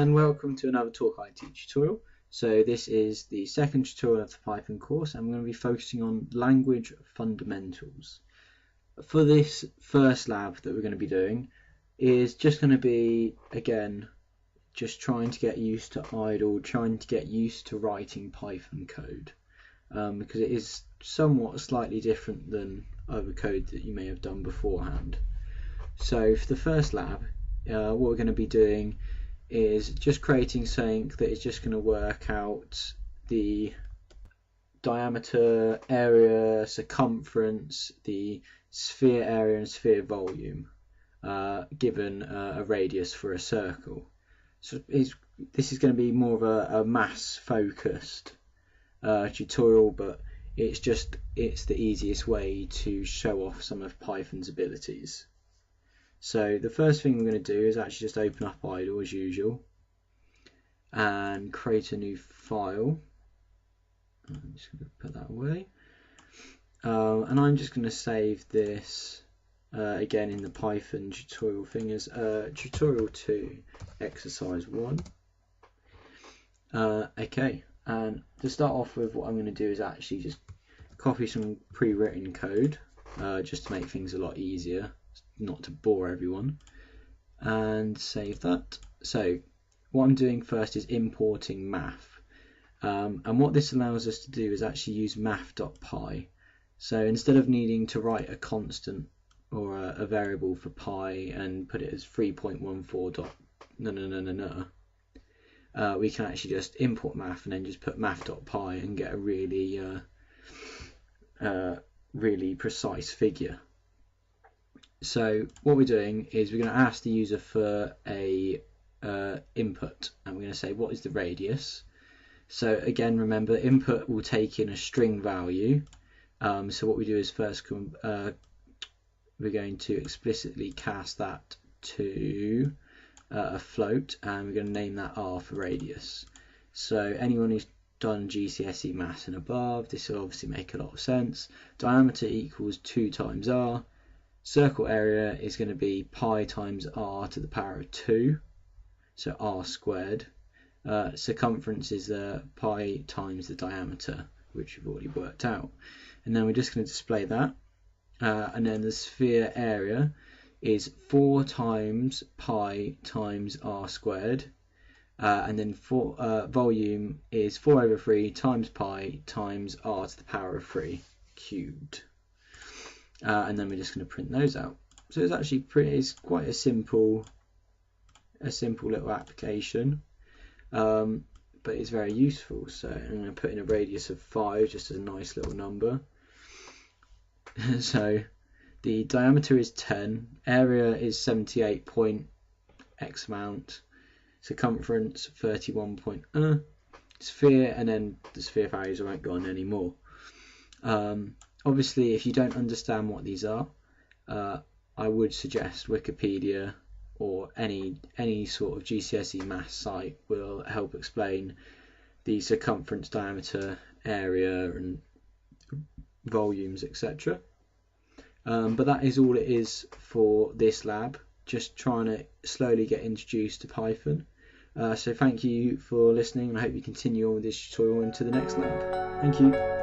and welcome to another Talk IT tutorial. So this is the second tutorial of the Python course, and I'm going to be focusing on language fundamentals. For this first lab that we're going to be doing is just going to be, again, just trying to get used to idle, trying to get used to writing Python code, because it is somewhat slightly different than other code that you may have done beforehand. So for the first lab, what we're going to be doing is just creating something that is just going to work out the diameter, area, circumference, the sphere area and sphere volume given a radius for a circle. So this is going to be more of a maths focused tutorial, but it's the easiest way to show off some of Python's abilities. So the first thing we're going to do is actually just open up idle as usual and create a new file. I'm just going to put that away, and I'm just going to save this again in the Python tutorial thing as tutorial 2 exercise 1. Okay, and to start off with, what I'm going to do is actually just copy some pre-written code just to make things a lot easier, not to bore everyone, and save that. So what I'm doing first is importing math, and what this allows us to do is actually use math.py. So instead of needing to write a constant or a variable for pi and put it as 3.14 we can actually just import math and then just put math.py and get a really precise figure. So what we're doing is we're going to ask the user for a input, and we're going to say what is the radius. So again, remember, input will take in a string value. So what we do is first we're going to explicitly cast that to a float, and we're going to name that R for radius. So anyone who's done GCSE maths and above, this will obviously make a lot of sense. Diameter equals 2 times R. Circle area is going to be pi times r to the power of 2, so r squared. Circumference is pi times the diameter, which we've already worked out. And then we're just going to display that. And then the sphere area is 4 times pi times r squared. And then volume is 4 over 3 times pi times r to the power of 3 cubed. And then we're just going to print those out. So it's actually it's quite a simple little application, but it's very useful. So I'm going to put in a radius of 5 just as a nice little number. So the diameter is 10, area is 78 point x amount, circumference 31 sphere, and then the sphere values won't go on anymore. Obviously, if you don't understand what these are, I would suggest Wikipedia or any sort of GCSE maths site will help explain the circumference, diameter, area, and volumes, etc. But that is all it is for this lab, just trying to slowly get introduced to Python. So thank you for listening, and I hope you continue on with this tutorial into the next lab. Thank you.